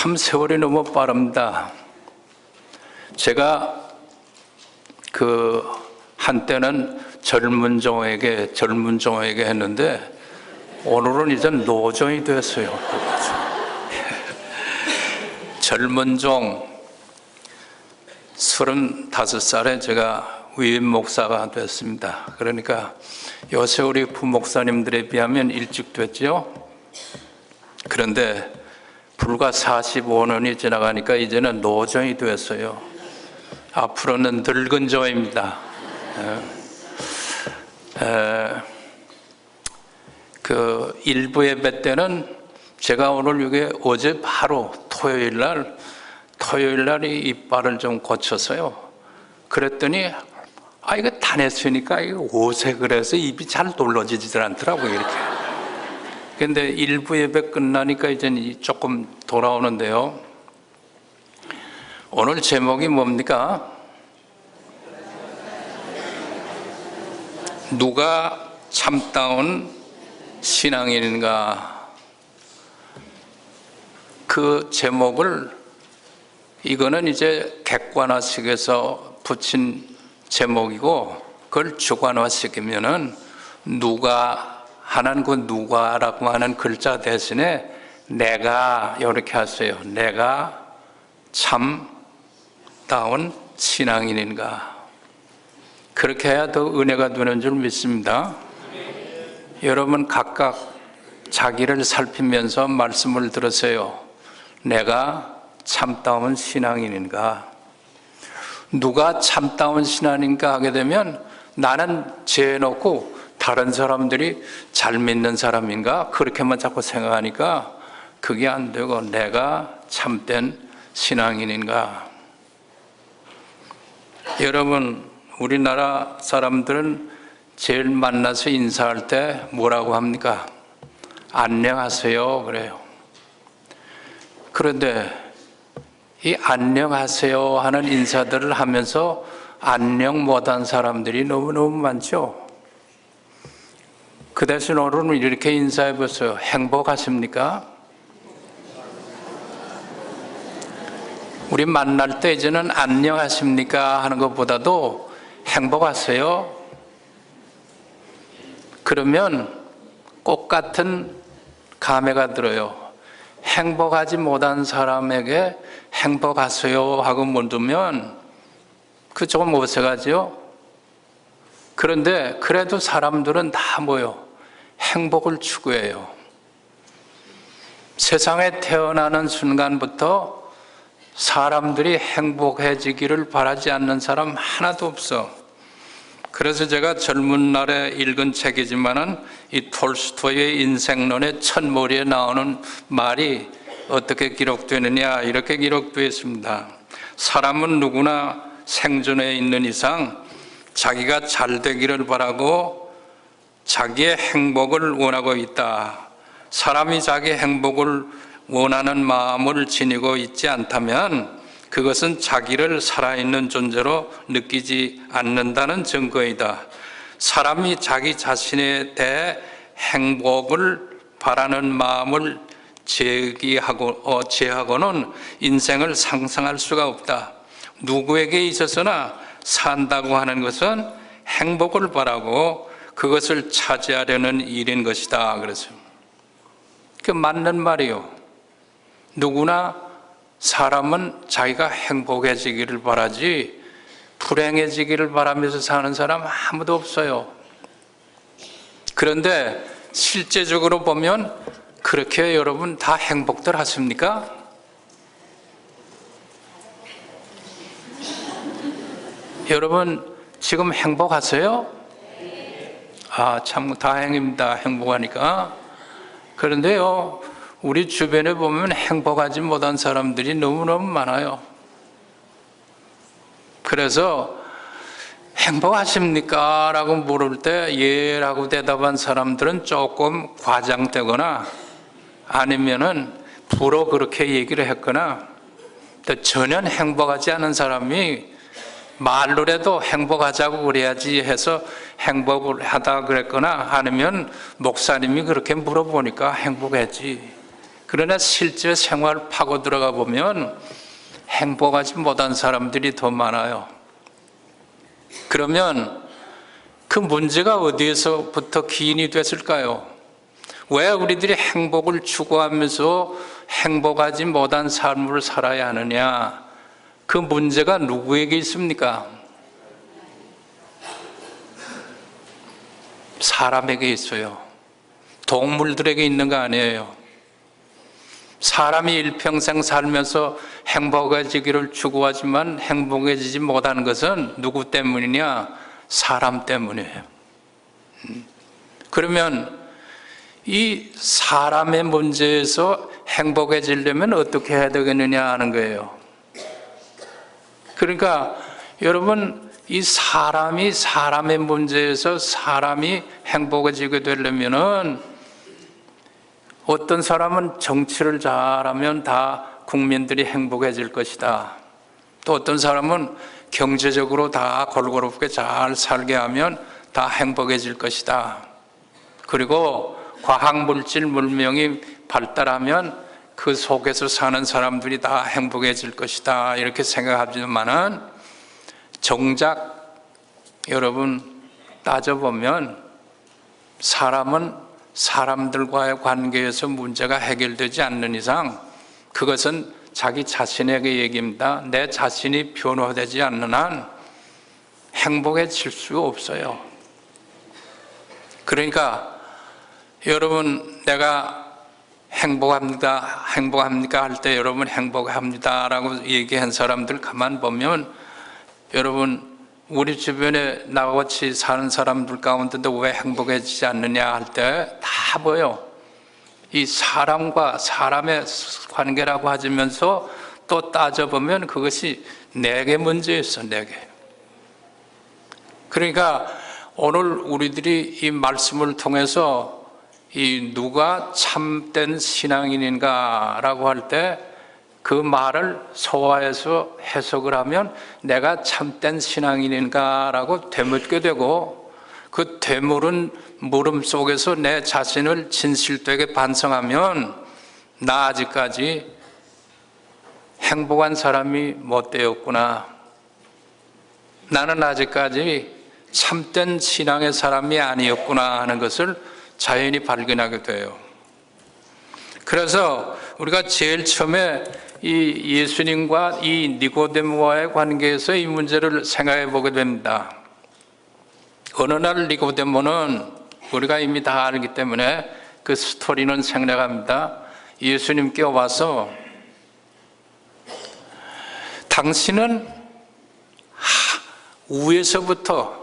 참 세월이 너무 빠릅니다. 제가 한때는 젊은 종에게 했는데 오늘은 이제 노종이 됐어요. 젊은 종 35살에 제가 위임 목사가 됐습니다. 그러니까 요새 우리 부목사님들에 비하면 일찍 됐죠. 그런데 불과 45년이 지나가니까 이제는 노종이 됐어요. 앞으로는 늙은 종입니다. 일부 예배 때는 제가 오늘 이게 어제 바로 토요일 날 이 이빨을 좀 고쳤어요. 그랬더니 이거 다녔으니까 옷에 그래서 입이 잘 놀라지질 않더라고요. 이렇게. 근데 일부 예배 끝나니까 이제 조금 돌아오는데요. 오늘 제목이 뭡니까? 누가 참다운 신앙인인가? 그 제목을 이거는 이제 객관화식에서 붙인 제목이고 그걸 주관화시키면은 누가 하는 그 누가라고 하는 글자 대신에 내가 이렇게 하세요. 내가 참다운 신앙인인가? 그렇게 해야 더 은혜가 되는 줄 믿습니다. 여러분 각각 자기를 살피면서 말씀을 들으세요. 내가 참다운 신앙인인가? 누가 참다운 신앙인가 하게 되면 나는 재놓고 다른 사람들이 잘 믿는 사람인가? 그렇게만 자꾸 생각하니까 그게 안 되고 내가 참된 신앙인인가? 여러분 우리나라 사람들은 제일 만나서 인사할 때 뭐라고 합니까? 안녕하세요 그래요. 그런데 이 안녕하세요 하는 인사들을 하면서 안녕 못한 사람들이 너무너무 많죠. 그 대신 오늘은 이렇게 인사해 보세요. 행복하십니까? 우리 만날 때 이제는 안녕하십니까 하는 것보다도 행복하세요? 그러면 꽃 같은 감회가 들어요. 행복하지 못한 사람에게 행복하세요 하고 물으면 그 조금 어색하죠? 그런데 그래도 사람들은 다 뭐요? 행복을 추구해요. 세상에 태어나는 순간부터 사람들이 행복해지기를 바라지 않는 사람 하나도 없어. 그래서 제가 젊은 날에 읽은 책이지만은 이 톨스토이의 인생론의 첫머리에 나오는 말이 어떻게 기록되느냐 이렇게 기록되어 있습니다. 사람은 누구나 생존해 있는 이상 자기가 잘 되기를 바라고 자기의 행복을 원하고 있다. 사람이 자기 행복을 원하는 마음을 지니고 있지 않다면 그것은 자기를 살아있는 존재로 느끼지 않는다는 증거이다. 사람이 자기 자신에 대해 행복을 바라는 마음을 제하고는 인생을 상상할 수가 없다. 누구에게 있어서나 산다고 하는 것은 행복을 바라고 그것을 차지하려는 일인 것이다. 그래서 그 맞는 말이요. 누구나 사람은 자기가 행복해지기를 바라지 불행해지기를 바라면서 사는 사람 아무도 없어요. 그런데 실제적으로 보면 그렇게 여러분 다 행복들 하십니까? 여러분 지금 행복하세요? 참 다행입니다. 행복하니까. 그런데요 우리 주변에 보면 행복하지 못한 사람들이 너무너무 많아요. 그래서 행복하십니까? 라고 물을 때 예 라고 대답한 사람들은 조금 과장되거나 아니면은 불어 그렇게 얘기를 했거나 전혀 행복하지 않은 사람이 말로라도 행복하자고 그래야지 해서 행복을 하다 그랬거나 아니면 목사님이 그렇게 물어보니까 행복했지. 그러나 실제 생활 파고 들어가 보면 행복하지 못한 사람들이 더 많아요. 그러면 그 문제가 어디에서부터 기인이 됐을까요? 왜 우리들이 행복을 추구하면서 행복하지 못한 삶을 살아야 하느냐? 그 문제가 누구에게 있습니까? 사람에게 있어요. 동물들에게 있는 거 아니에요. 사람이 일평생 살면서 행복해지기를 추구하지만 행복해지지 못하는 것은 누구 때문이냐? 사람 때문이에요. 그러면 이 사람의 문제에서 행복해지려면 어떻게 해야 되겠느냐 하는 거예요. 그러니까 여러분, 이 사람의 문제에서 사람이 행복해지게 되려면은 어떤 사람은 정치를 잘하면 다 국민들이 행복해질 것이다. 또 어떤 사람은 경제적으로 다 골고루게 잘 살게 하면 다 행복해질 것이다. 그리고 과학물질 문명이 발달하면 그 속에서 사는 사람들이 다 행복해질 것이다. 이렇게 생각하지만은 정작 여러분 따져보면 사람은 사람들과의 관계에서 문제가 해결되지 않는 이상 그것은 자기 자신에게 얘기입니다. 내 자신이 변화되지 않는 한 행복해질 수가 없어요. 그러니까 여러분, 내가 행복합니까 할 때 여러분 행복합니다 라고 얘기한 사람들 가만 보면 여러분, 우리 주변에 나같이 사는 사람들 가운데도 왜 행복해지지 않느냐 할 때 다 보여. 이 사람과 사람의 관계라고 하면서 또 따져보면 그것이 내게 문제였어, 내게. 그러니까 오늘 우리들이 이 말씀을 통해서 이 누가 참된 신앙인인가 라고 할 때 그 말을 소화해서 해석을 하면 내가 참된 신앙인인가 라고 되묻게 되고 그 되물은 물음 속에서 내 자신을 진실되게 반성하면 나 아직까지 행복한 사람이 못 되었구나. 나는 아직까지 참된 신앙의 사람이 아니었구나 하는 것을 자연히 발견하게 돼요. 그래서 우리가 제일 처음에 이 예수님과 이 니고데모와의 관계에서 이 문제를 생각해 보게 됩니다. 어느 날 니고데모는 우리가 이미 다 알기 때문에 그 스토리는 생략합니다. 예수님께 와서 당신은 위에서부터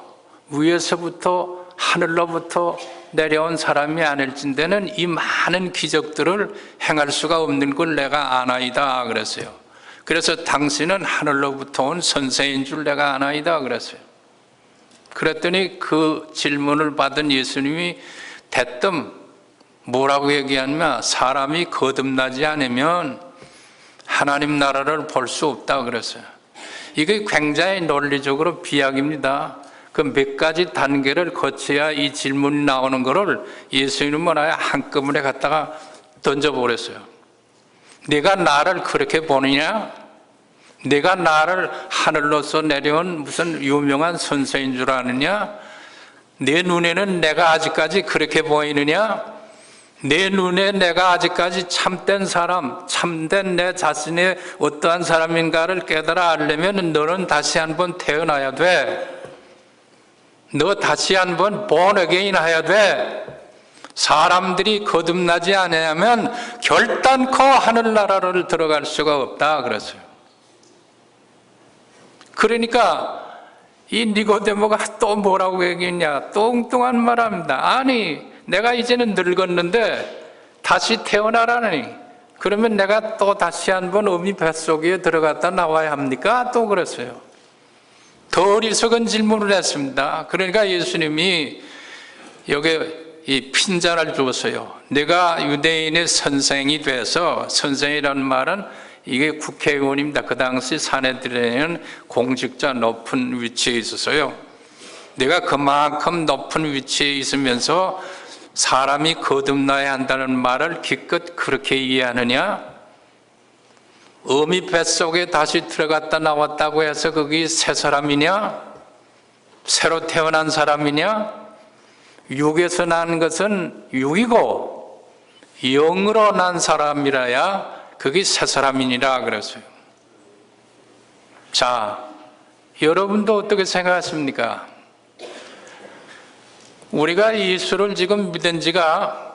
하늘로부터 내려온 사람이 아닐진대는 이 많은 기적들을 행할 수가 없는 걸 내가 아나이다 그랬어요. 그래서 당신은 하늘로부터 온 선생인 줄 내가 아나이다 그랬어요. 그랬더니 그 질문을 받은 예수님이 대뜸 뭐라고 얘기하냐면 사람이 거듭나지 않으면 하나님 나라를 볼 수 없다 그랬어요. 이게 굉장히 논리적으로 비약입니다. 그 몇 가지 단계를 거쳐야 이 질문이 나오는 것을 예수님은 아예 한꺼번에 갖다가 던져버렸어요. 네가 나를 그렇게 보느냐? 네가 나를 하늘로서 내려온 무슨 유명한 선생인 줄 아느냐? 내 눈에는 내가 아직까지 그렇게 보이느냐? 내 눈에 내가 아직까지 참된 사람, 참된 내 자신이 어떠한 사람인가를 깨달아 알려면 너는 다시 한번 태어나야 돼. 너 다시 한번 born again 해야 돼. 사람들이 거듭나지 않으면 결단코 하늘나라를 들어갈 수가 없다 그랬어요. 그러니까 이 니고데모가 또 뭐라고 얘기했냐? 또 엉뚱한 말합니다. 아니 내가 이제는 늙었는데 다시 태어나라니 그러면 내가 또 다시 한번 어미 뱃속에 들어갔다 나와야 합니까? 또 그랬어요. 더 어리석은 질문을 했습니다. 그러니까 예수님이 여기 이 핀잔을 주었어요. 내가 유대인의 선생이 돼서, 선생이라는 말은 이게 국회의원입니다. 그 당시 사내들에는 공직자 높은 위치에 있었어요. 내가 그만큼 높은 위치에 있으면서 사람이 거듭나야 한다는 말을 기껏 그렇게 이해하느냐? 어미 뱃속에 다시 들어갔다 나왔다고 해서 거기 새 사람이냐? 새로 태어난 사람이냐? 육에서 난 것은 육이고 영으로 난 사람이라야 그게 새 사람이니라 그랬어요. 자, 여러분도 어떻게 생각하십니까? 우리가 예수를 지금 믿은 지가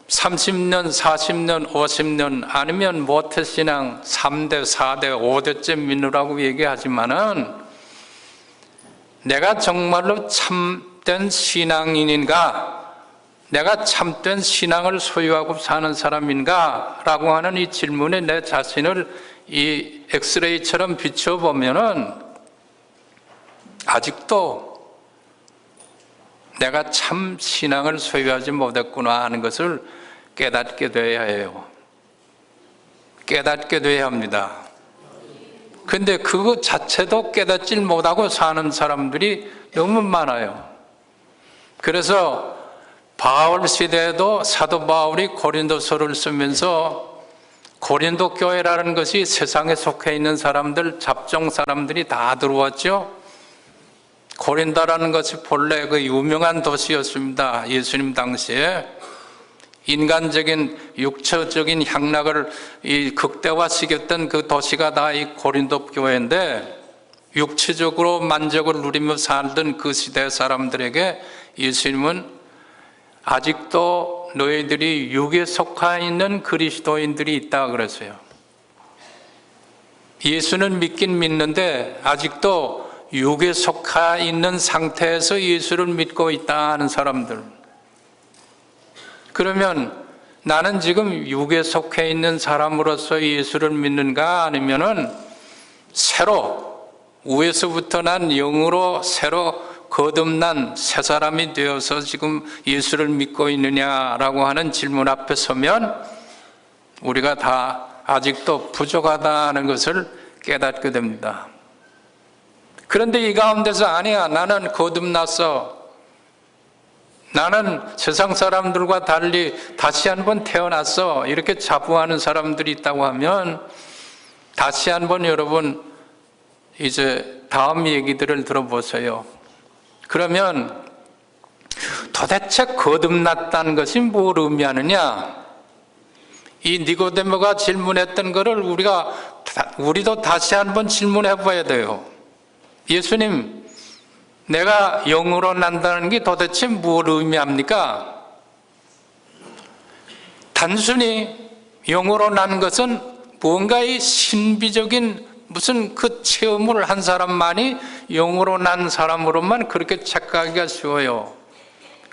30년, 40년, 50년 아니면 모태신앙 3대, 4대, 5대째 믿느라고 얘기하지만은 내가 정말로 참된 신앙인인가? 내가 참된 신앙을 소유하고 사는 사람인가? 라고 하는 이 질문에 내 자신을 이 엑스레이처럼 비춰보면은 아직도 내가 참 신앙을 소유하지 못했구나 하는 것을 깨닫게 돼야 해요. 깨닫게 돼야 합니다. 근데 그거 자체도 깨닫질 못하고 사는 사람들이 너무 많아요. 그래서 바울 시대에도 사도 바울이 고린도서를 쓰면서 고린도 교회라는 것이 세상에 속해 있는 사람들, 잡종 사람들이 다 들어왔죠. 고린도라는 것이 본래 그 유명한 도시였습니다. 예수님 당시에 인간적인 육체적인 향락을 극대화시켰던 그 도시가 다 이 고린도 교회인데, 육체적으로 만족을 누리며 살던 그 시대 사람들에게 예수님은 아직도 너희들이 육에 속해 있는 그리스도인들이 있다 그랬어요. 예수는 믿긴 믿는데 아직도 육에 속해 있는 상태에서 예수를 믿고 있다 하는 사람들. 그러면 나는 지금 육에 속해 있는 사람으로서 예수를 믿는가? 아니면은 새로 위에서부터 난 영으로 새로 거듭난 새 사람이 되어서 지금 예수를 믿고 있느냐라고 하는 질문 앞에 서면 우리가 다 아직도 부족하다는 것을 깨닫게 됩니다. 그런데 이 가운데서 아니야, 나는 거듭났어, 나는 세상 사람들과 달리 다시 한번 태어났어, 이렇게 자부하는 사람들이 있다고 하면 다시 한번 여러분 이제 다음 얘기들을 들어보세요. 그러면 도대체 거듭났다는 것이 뭘 의미하느냐? 이 니고데모가 질문했던 것을 우리도 다시 한번 질문해 봐야 돼요. 예수님, 내가 영으로 난다는 게 도대체 뭘 의미합니까? 단순히 영으로 난 것은 뭔가의 신비적인 무슨 그 체험을 한 사람만이 영으로 난 사람으로만 그렇게 착각하기가 쉬워요.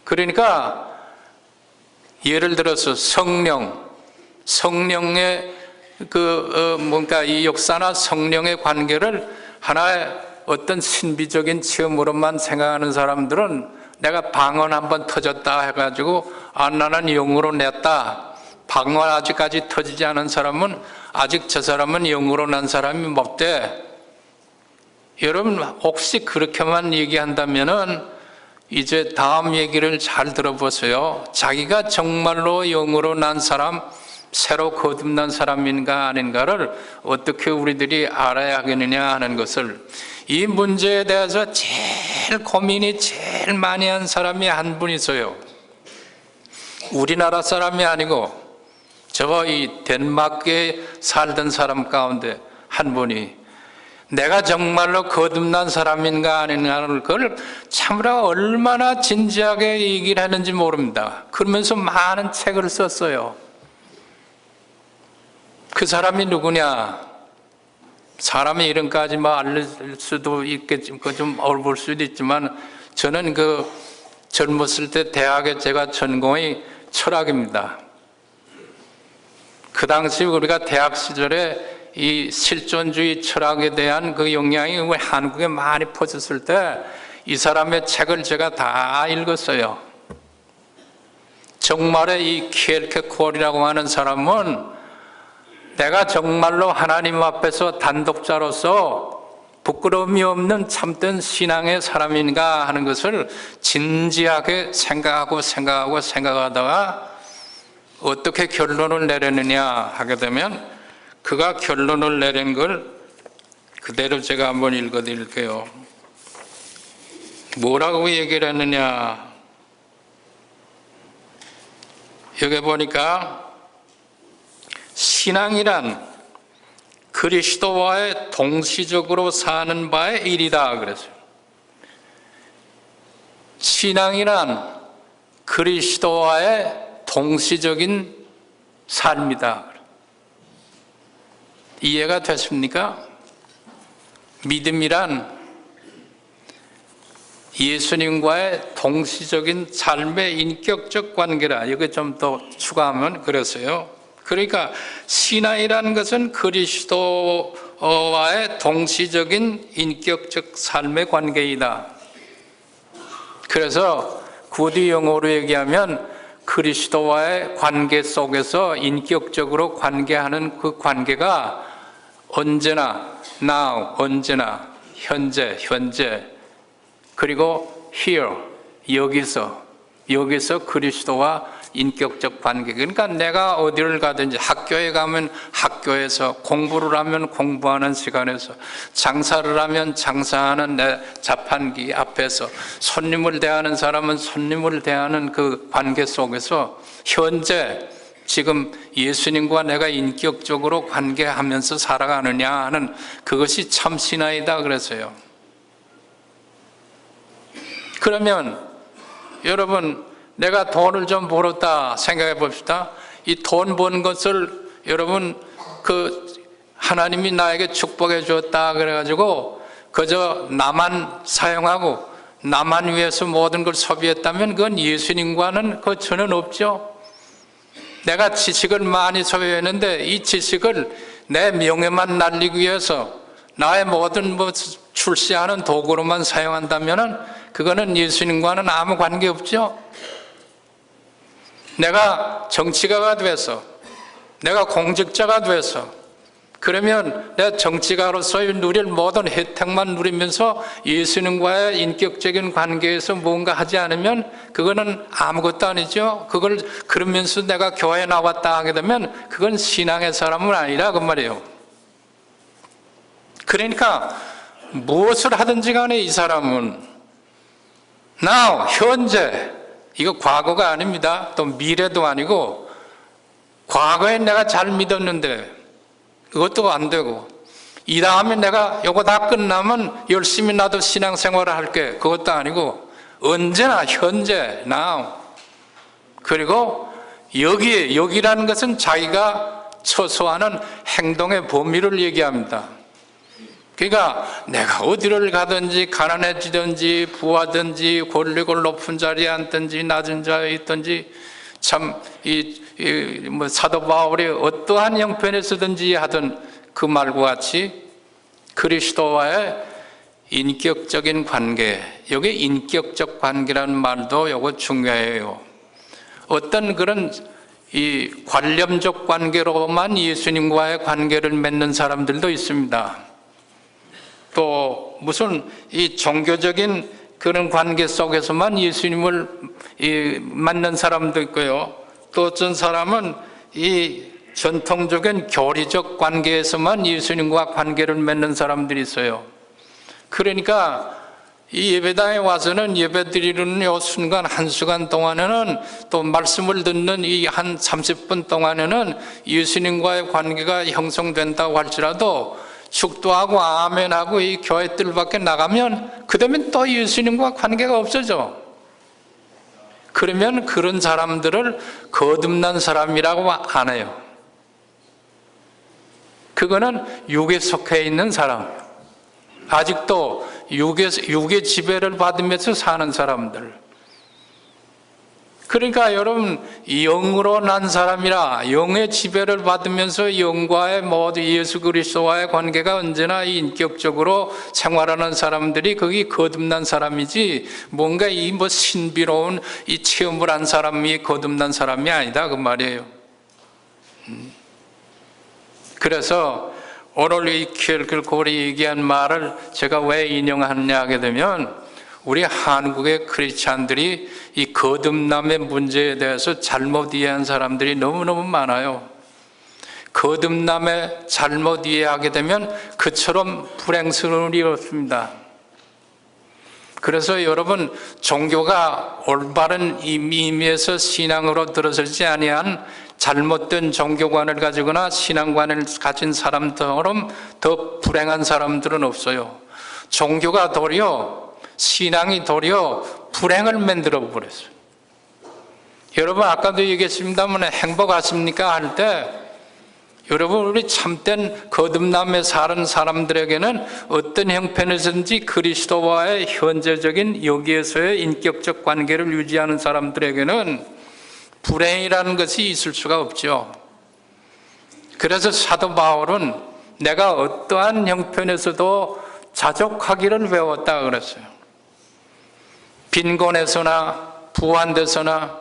그러니까 예를 들어서 성령의 뭔가 이 역사나 성령의 관계를 하나의 어떤 신비적인 체험으로만 생각하는 사람들은 내가 방언 한번 터졌다 해가지고 나는 영으로 냈다. 방언 아직까지 터지지 않은 사람은 아직 저 사람은 영으로 난 사람이 못 돼. 여러분 혹시 그렇게만 얘기한다면은 이제 다음 얘기를 잘 들어보세요. 자기가 정말로 영으로 난 사람, 새로 거듭난 사람인가 아닌가를 어떻게 우리들이 알아야 하겠느냐 하는 것을, 이 문제에 대해서 제일 고민이 제일 많이 한 사람이 한 분 있어요. 우리나라 사람이 아니고 이 덴마크에 살던 사람 가운데 한 분이 내가 정말로 거듭난 사람인가 아닌가를 그걸 참으로 얼마나 진지하게 얘기를 했는지 모릅니다. 그러면서 많은 책을 썼어요. 그 사람이 누구냐? 사람의 이름까지 알릴 수도 있겠지만 좀 어려울 수도 있지만 저는 젊었을 때 대학에 제가 전공이 철학입니다. 그 당시 우리가 대학 시절에 이 실존주의 철학에 대한 그 영향이 한국에 많이 퍼졌을 때 이 사람의 책을 제가 다 읽었어요. 정말의 이 키엘케코어라고 하는 사람은 내가 정말로 하나님 앞에서 단독자로서 부끄러움이 없는 참된 신앙의 사람인가 하는 것을 진지하게 생각하다가 어떻게 결론을 내렸느냐 하게 되면 그가 결론을 내린 걸 그대로 제가 한번 읽어드릴게요. 뭐라고 얘기를 했느냐. 여기 보니까 신앙이란 그리스도와의 동시적으로 사는 바의 일이다 그랬어요. 신앙이란 그리스도와의 동시적인 삶이다. 이해가 됐습니까? 믿음이란 예수님과의 동시적인 삶의 인격적 관계라. 여기 좀 더 추가하면 그랬어요. 그러니까 신앙이라는 것은 그리스도와의 동시적인 인격적 삶의 관계이다. 그래서 구디 영어로 얘기하면 그리스도와의 관계 속에서 인격적으로 관계하는 그 관계가 언제나 now, 언제나 현재 그리고 here, 여기서 그리스도와 인격적 관계. 그러니까 내가 어디를 가든지 학교에 가면 학교에서, 공부를 하면 공부하는 시간에서, 장사를 하면 장사하는 내 자판기 앞에서, 손님을 대하는 사람은 손님을 대하는 그 관계 속에서 현재 지금 예수님과 내가 인격적으로 관계하면서 살아가느냐 하는 그것이 참 신앙이다 그랬어요. 그러면 여러분, 내가 돈을 좀 벌었다 생각해 봅시다. 이 돈 번 것을 여러분 하나님이 나에게 축복해 주었다 그래가지고 그저 나만 사용하고 나만 위해서 모든 걸 소비했다면 그건 예수님과는 그 전혀 없죠. 내가 지식을 많이 소유했는데 이 지식을 내 명예만 날리기 위해서 나의 모든 출시하는 도구로만 사용한다면 그거는 예수님과는 아무 관계 없죠. 내가 정치가가 돼서, 내가 공직자가 돼서, 그러면 내가 정치가로서의 누릴 모든 혜택만 누리면서 예수님과의 인격적인 관계에서 뭔가 하지 않으면 그거는 아무것도 아니죠. 그걸 그러면서 내가 교회에 나왔다 하게 되면 그건 신앙의 사람은 아니라 그 말이에요. 그러니까 무엇을 하든지 간에 이 사람은 now, 현재, 이거 과거가 아닙니다. 또 미래도 아니고, 과거에 내가 잘 믿었는데 그것도 안 되고, 이 다음에 내가 이거 다 끝나면 열심히 나도 신앙생활을 할게, 그것도 아니고, 언제나 현재 now, 그리고 여기라는 것은 자기가 처소하는 행동의 범위를 얘기합니다. 그러니까 내가 어디를 가든지 가난해지든지 부하든지 권력을 높은 자리에 앉든지 낮은 자리에 있든지, 참 사도 바울이 어떠한 형편에 서든지 하던 그 말과 같이 그리스도와의 인격적인 관계, 여기 인격적 관계라는 말도 요거 중요해요. 어떤 그런 이 관념적 관계로만 예수님과의 관계를 맺는 사람들도 있습니다. 또 무슨 이 종교적인 그런 관계 속에서만 예수님을 만난 사람도 있고요. 또 어떤 사람은 이 전통적인 교리적 관계에서만 예수님과 관계를 맺는 사람들이 있어요. 그러니까 이 예배당에 와서는 예배드리는 이 순간 한 시간 동안에는, 또 말씀을 듣는 이 한 30분 동안에는 예수님과의 관계가 형성된다고 할지라도 축도하고 아멘하고 이 교회 뜰밖에 나가면 그 다음에 또 예수님과 관계가 없어져. 그러면 그런 사람들을 거듭난 사람이라고 안 해요. 그거는 육에 속해 있는 사람, 아직도 육의 지배를 받으면서 사는 사람들. 그러니까 여러분, 영으로 난 사람이라, 영의 지배를 받으면서 영과의 모두 예수 그리스도와의 관계가 언제나 인격적으로 생활하는 사람들이 거기 거듭난 사람이지, 뭔가 이 신비로운 이 체험을 한 사람이 거듭난 사람이 아니다 그 말이에요. 그래서 오늘 이 킬킬콜이 얘기한 말을 제가 왜 인용하느냐 하게 되면 우리 한국의 크리스찬들이 이 거듭남의 문제에 대해서 잘못 이해한 사람들이 너무너무 많아요. 거듭남에 잘못 이해하게 되면 그처럼 불행스러운 일이 없습니다. 그래서 여러분, 종교가 올바른 의미에서 신앙으로 들어서지 아니한 잘못된 종교관을 가지거나 신앙관을 가진 사람처럼 더 불행한 사람들은 없어요. 종교가 도리어, 신앙이 도리어 불행을 만들어 버렸어요. 여러분, 아까도 얘기했습니다만 행복하십니까? 할 때 여러분, 우리 참된 거듭남에 사는 사람들에게는 어떤 형편에서든지 그리스도와의 현재적인 여기에서의 인격적 관계를 유지하는 사람들에게는 불행이라는 것이 있을 수가 없죠. 그래서 사도 바울은 내가 어떠한 형편에서도 자족하기를 배웠다 그랬어요. 빈곤에서나 부한데서나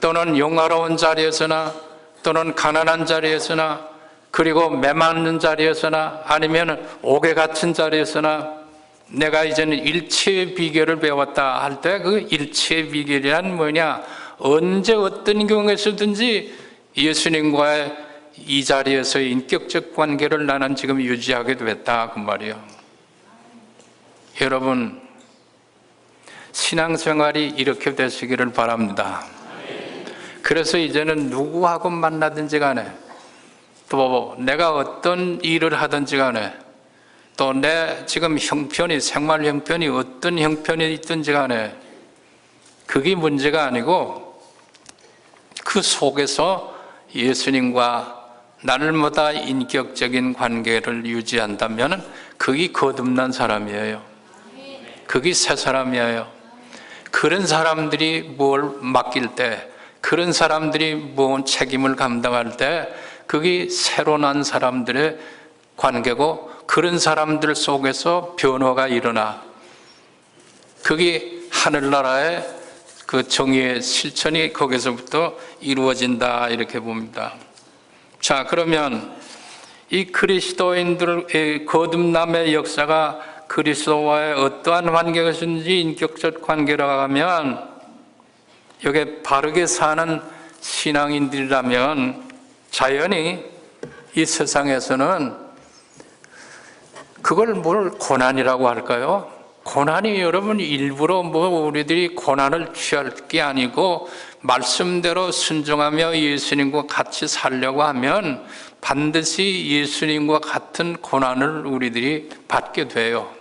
또는 영화로운 자리에서나 또는 가난한 자리에서나 그리고 메맞는 자리에서나 아니면 옥에 갇힌 자리에서나 내가 이제는 일체의 비결을 배웠다 할 때 그 일체의 비결이란 뭐냐? 언제 어떤 경우에서든지 예수님과의 이 자리에서의 인격적 관계를 나는 지금 유지하게 됐다 그 말이에요. 여러분, 신앙생활이 이렇게 되시기를 바랍니다. 그래서 이제는 누구하고 만나든지 간에 또 내가 어떤 일을 하든지 간에 또 내 지금 형편이 생활 형편이 어떤 형편이 있든지 간에 그게 문제가 아니고 그 속에서 예수님과 날마다 인격적인 관계를 유지한다면 그게 거듭난 사람이에요. 그게 새 사람이에요. 그런 사람들이 뭘 맡길 때, 그런 사람들이 뭔 책임을 감당할 때 그게 새로 난 사람들의 관계고 그런 사람들 속에서 변화가 일어나 그게 하늘나라의 그 정의의 실천이 거기서부터 이루어진다 이렇게 봅니다. 자, 그러면 이 그리스도인들의 거듭남의 역사가 그리스도와의 어떠한 관계이든지 인격적 관계라고 하면 여기에 바르게 사는 신앙인들이라면 자연히 이 세상에서는 그걸 뭘 고난이라고 할까요? 고난이 여러분 일부러 우리들이 고난을 취할 게 아니고 말씀대로 순종하며 예수님과 같이 살려고 하면 반드시 예수님과 같은 고난을 우리들이 받게 돼요.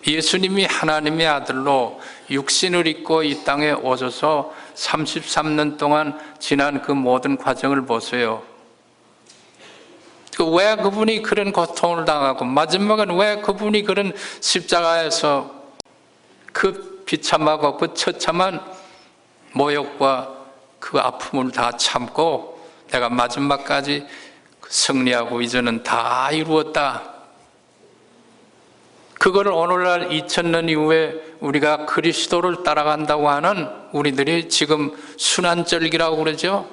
예수님이 하나님의 아들로 육신을 입고 이 땅에 오셔서 33년 동안 지난 그 모든 과정을 보세요. 왜 그분이 그런 고통을 당하고 마지막은 왜 그분이 그런 십자가에서 그 비참하고 그 처참한 모욕과 그 아픔을 다 참고 내가 마지막까지 승리하고 이제는 다 이루었다. 그걸 오늘날 2000년 이후에 우리가 그리스도를 따라간다고 하는 우리들이 지금 순환절기라고 그러죠.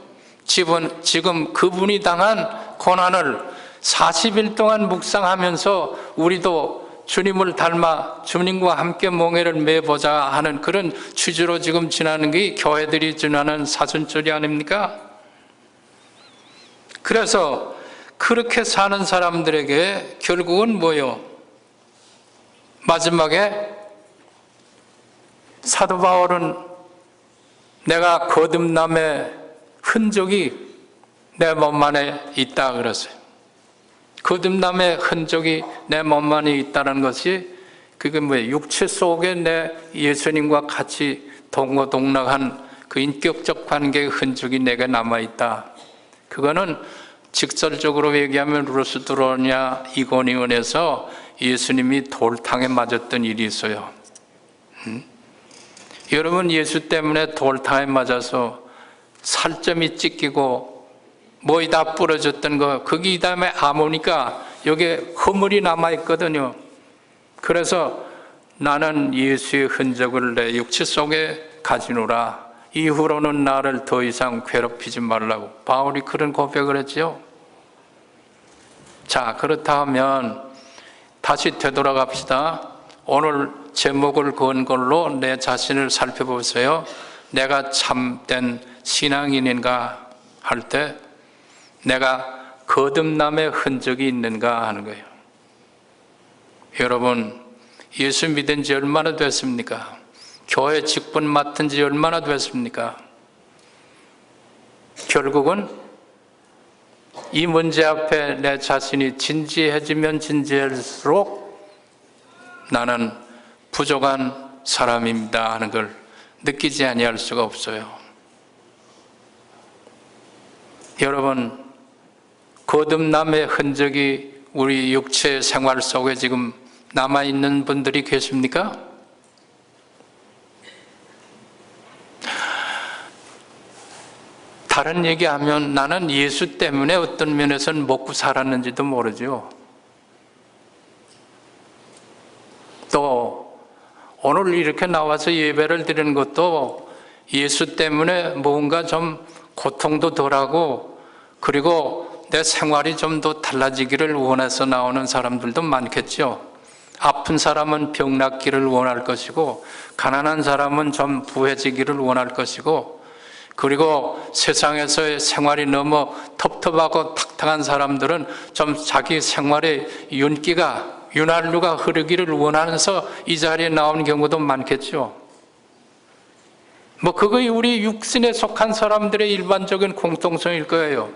지금 그분이 당한 고난을 40일 동안 묵상하면서 우리도 주님을 닮아 주님과 함께 몽해를 매보자 하는 그런 취지로 지금 지나는 게 교회들이 지나는 사순절이 아닙니까? 그래서 그렇게 사는 사람들에게 결국은 뭐요? 마지막에 사도 바울은 내가 거듭남의 흔적이 내 몸 안에 있다 그랬어요. 거듭남의 흔적이 내 몸 안에 있다는 것이 그게 뭐예요? 육체 속에 내 예수님과 같이 동거동락한 그 인격적 관계의 흔적이 내게 남아있다. 그거는 직설적으로 얘기하면 루스드로냐 이고니온에서 예수님이 돌탕에 맞았던 일이 있어요. 여러분, 예수 때문에 돌탕에 맞아서 살점이 찢기고 뭐이 다 부러졌던 거, 거기 이 다음에 아모니까 여기에 허물이 남아있거든요. 그래서 나는 예수의 흔적을 내 육체 속에 가지노라. 이후로는 나를 더 이상 괴롭히지 말라고 바울이 그런 고백을 했죠. 자, 그렇다 하면 다시 되돌아갑시다. 오늘 제목을 건 걸로 내 자신을 살펴보세요. 내가 참된 신앙인인가 할 때 내가 거듭남의 흔적이 있는가 하는 거예요. 여러분, 예수 믿은 지 얼마나 됐습니까? 교회 직분 맡은 지 얼마나 됐습니까? 결국은 이 문제 앞에 내 자신이 진지해지면 진지할수록 나는 부족한 사람입니다 하는 걸 느끼지 아니할 수가 없어요. 여러분, 거듭남의 흔적이 우리 육체 생활 속에 지금 남아있는 분들이 계십니까? 다른 얘기하면 나는 예수 때문에 어떤 면에서는 먹고 살았는지도 모르죠. 또 오늘 이렇게 나와서 예배를 드리는 것도 예수 때문에 뭔가 좀 고통도 덜하고 그리고 내 생활이 좀 더 달라지기를 원해서 나오는 사람들도 많겠죠. 아픈 사람은 병 낫기를 원할 것이고 가난한 사람은 좀 부해지기를 원할 것이고 그리고 세상에서의 생활이 너무 텁텁하고 탁탁한 사람들은 좀 자기 생활의 윤활유가 흐르기를 원하면서 이 자리에 나오는 경우도 많겠죠. 그거 우리 육신에 속한 사람들의 일반적인 공통성일 거예요.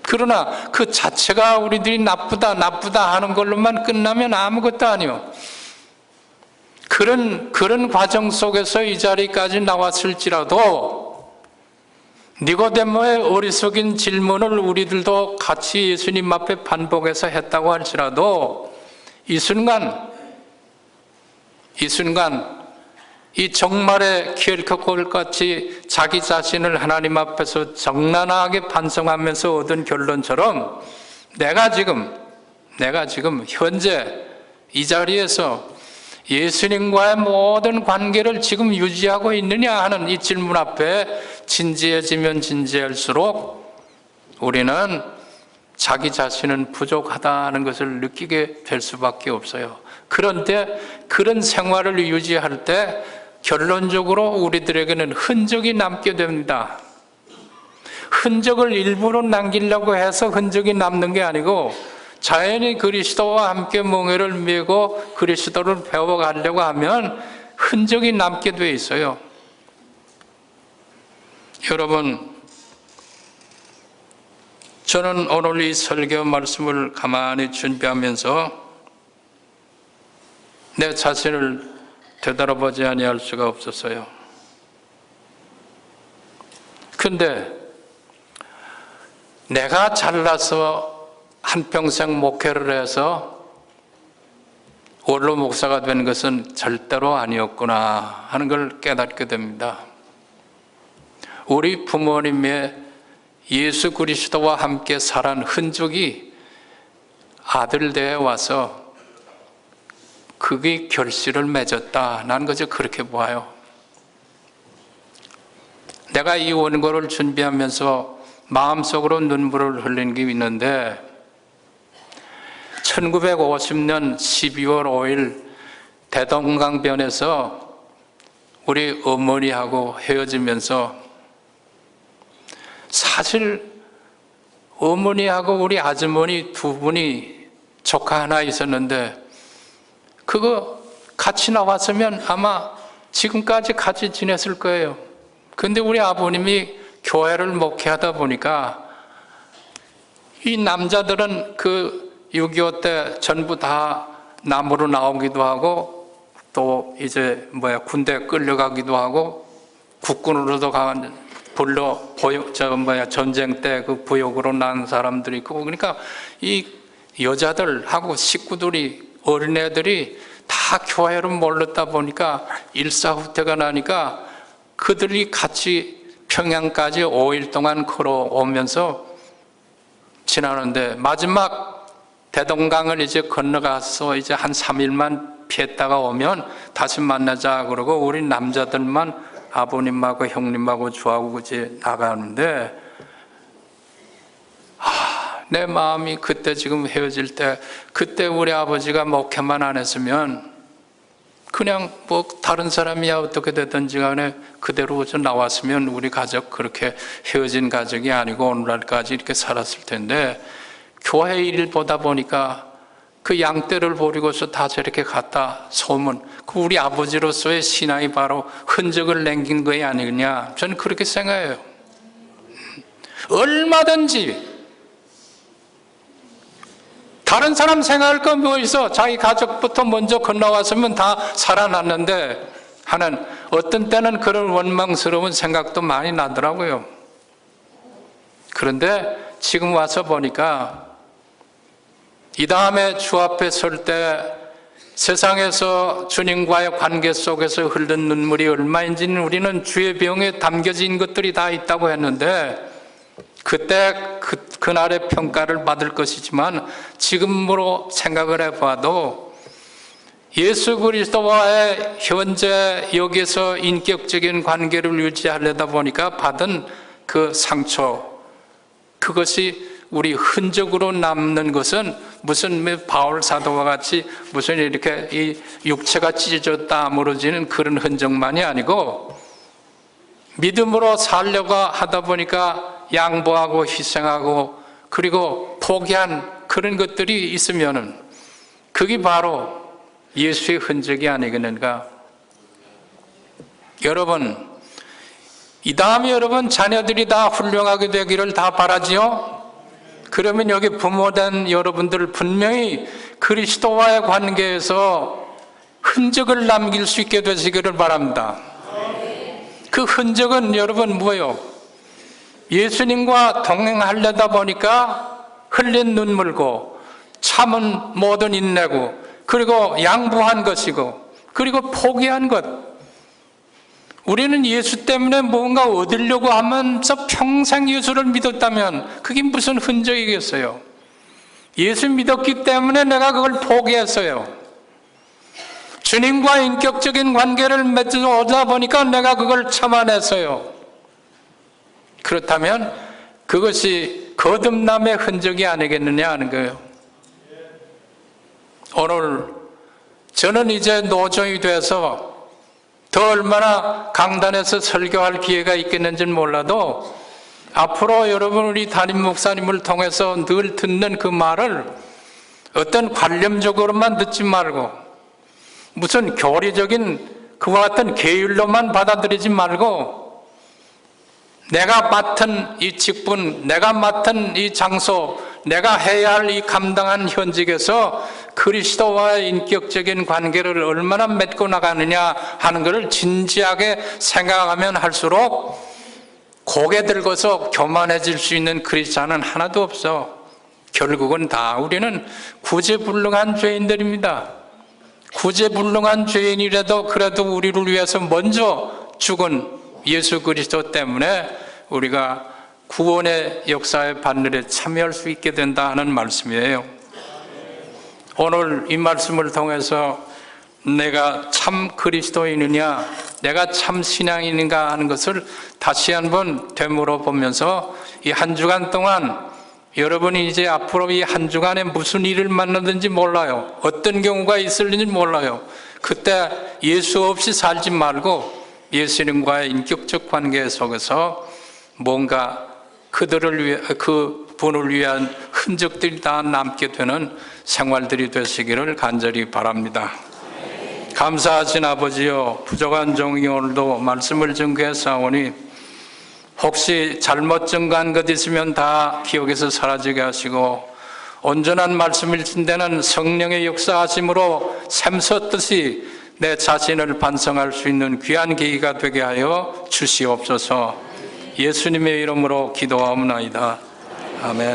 그러나 그 자체가 우리들이 나쁘다 하는 걸로만 끝나면 아무것도 아니요. 그런 과정 속에서 이 자리까지 나왔을지라도 니고데모의 어리석인 질문을 우리들도 같이 예수님 앞에 반복해서 했다고 할지라도 이 순간 이 정말의 퀴엘케고르같이 자기 자신을 하나님 앞에서 적나라하게 반성하면서 얻은 결론처럼 내가 지금 현재 이 자리에서 예수님과의 모든 관계를 지금 유지하고 있느냐 하는 이 질문 앞에 진지해지면 진지할수록 우리는 자기 자신은 부족하다는 것을 느끼게 될 수밖에 없어요. 그런데 그런 생활을 유지할 때 결론적으로 우리들에게는 흔적이 남게 됩니다. 흔적을 일부러 남기려고 해서 흔적이 남는 게 아니고 자연히 그리스도와 함께 멍에를 메고 그리스도를 배워가려고 하면 흔적이 남게 돼 있어요. 여러분, 저는 오늘 이 설교 말씀을 가만히 준비하면서 내 자신을 되돌아보지 아니할 수가 없었어요. 근데 내가 잘나서 한평생 목회를 해서 원로 목사가 된 것은 절대로 아니었구나 하는 걸 깨닫게 됩니다. 우리 부모님의 예수 그리스도와 함께 살아온 흔적이 아들대에 와서 그게 결실을 맺었다. 나는 그저 그렇게 보아요. 내가 이 원고를 준비하면서 마음속으로 눈물을 흘린 게 있는데 1950년 12월 5일 대동강변에서 우리 어머니하고 헤어지면서 사실 어머니하고 우리 아주머니 두 분이 조카 하나 있었는데 그거 같이 나왔으면 아마 지금까지 같이 지냈을 거예요. 근데 우리 아버님이 교회를 목회하다 보니까 이 남자들은 그 6.25 때 전부 다 남으로 나오기도 하고 또 이제 군대 끌려가기도 하고 국군으로도 전쟁 때 그 부역으로 난 사람들이 있고 그러니까 이 여자들하고 식구들이 어린애들이 다 교회로 몰렸다 보니까 일사후퇴가 나니까 그들이 같이 평양까지 5일 동안 걸어오면서 지나는데 마지막 대동강을 이제 건너가서 이제 한 3일만 피했다가 오면 다시 만나자 그러고 우리 남자들만 아버님하고 형님하고 저하고 이제 나가는데 내 마음이 그때 지금 헤어질 때 그때 우리 아버지가 목회만 안 했으면 그냥 뭐 다른 사람이야 어떻게 되든지 간에 그대로 나왔으면 우리 가족 그렇게 헤어진 가족이 아니고 오늘날까지 이렇게 살았을 텐데, 교회 일 보다 보니까 그 양떼를 버리고서 다 저렇게 갔다 소문, 그 우리 아버지로서의 신앙이 바로 흔적을 남긴 거이 아니냐, 저는 그렇게 생각해요. 얼마든지 다른 사람 생각할 거 뭐 있어, 자기 가족부터 먼저 건너왔으면 다 살아났는데 하는, 어떤 때는 그런 원망스러운 생각도 많이 나더라고요. 그런데 지금 와서 보니까 이 다음에 주 앞에 설 때 세상에서 주님과의 관계 속에서 흐르는 눈물이 얼마인지는 우리는 주의 병에 담겨진 것들이 다 있다고 했는데, 그때 그날의 평가를 받을 것이지만 지금으로 생각을 해봐도 예수 그리스도와의 현재 여기서 인격적인 관계를 유지하려다 보니까 받은 그 상처, 그것이 우리 흔적으로 남는 것은 무슨 바울 사도와 같이 무슨 이렇게 이 육체가 찢어졌다 무너지는 그런 흔적만이 아니고, 믿음으로 살려고 하다 보니까 양보하고 희생하고 그리고 포기한 그런 것들이 있으면은 그게 바로 예수의 흔적이 아니겠는가. 여러분, 이 다음에 여러분 자녀들이 다 훌륭하게 되기를 다 바라지요? 그러면 여기 부모된 여러분들 분명히 그리스도와의 관계에서 흔적을 남길 수 있게 되시기를 바랍니다. 그 흔적은 여러분 뭐예요? 예수님과 동행하려다 보니까 흘린 눈물고 참은 모든 인내고 그리고 양보한 것이고 그리고 포기한 것. 우리는 예수 때문에 뭔가 얻으려고 하면서 평생 예수를 믿었다면 그게 무슨 흔적이겠어요? 예수 믿었기 때문에 내가 그걸 포기했어요. 주님과 인격적인 관계를 맺어 오다 보니까 내가 그걸 참아냈어요. 그렇다면 그것이 거듭남의 흔적이 아니겠느냐 하는 거예요. 오늘 저는 이제 노정이 돼서 더 얼마나 강단에서 설교할 기회가 있겠는지는 몰라도 앞으로 여러분 우리 담임 목사님을 통해서 늘 듣는 그 말을 어떤 관념적으로만 듣지 말고 무슨 교리적인 그와 같은 계율로만 받아들이지 말고 내가 맡은 이 직분, 내가 맡은 이 장소, 내가 해야 할 이 감당한 현직에서 그리스도와의 인격적인 관계를 얼마나 맺고 나가느냐 하는 것을 진지하게 생각하면 할수록 고개 들고서 교만해질 수 있는 크리스찬은 하나도 없어. 결국은 다 우리는 구제불능한 죄인들입니다. 구제불능한 죄인이라도 그래도 우리를 위해서 먼저 죽은 예수 그리스도 때문에 우리가 구원의 역사의 반열에 참여할 수 있게 된다 하는 말씀이에요. 오늘 이 말씀을 통해서 내가 참 그리스도인이냐, 내가 참 신앙인인가 하는 것을 다시 한번 되물어 보면서 이 한 주간 동안 여러분이 이제 앞으로 이 한 주간에 무슨 일을 만나든지 몰라요. 어떤 경우가 있을지 몰라요. 그때 예수 없이 살지 말고 예수님과의 인격적 관계 속에서 뭔가 그들을 위해, 그 분을 위한 흔적들이 다 남게 되는 생활들이 되시기를 간절히 바랍니다. 감사하신 아버지여, 부족한 종이 오늘도 말씀을 증거해 싸우니 혹시 잘못 증거한 것 있으면 다 기억에서 사라지게 하시고 온전한 말씀을 진 데는 성령의 역사하심으로 샘솟듯이 내 자신을 반성할 수 있는 귀한 계기가 되게 하여 주시옵소서. 예수님의 이름으로 기도하옵나이다. 아멘.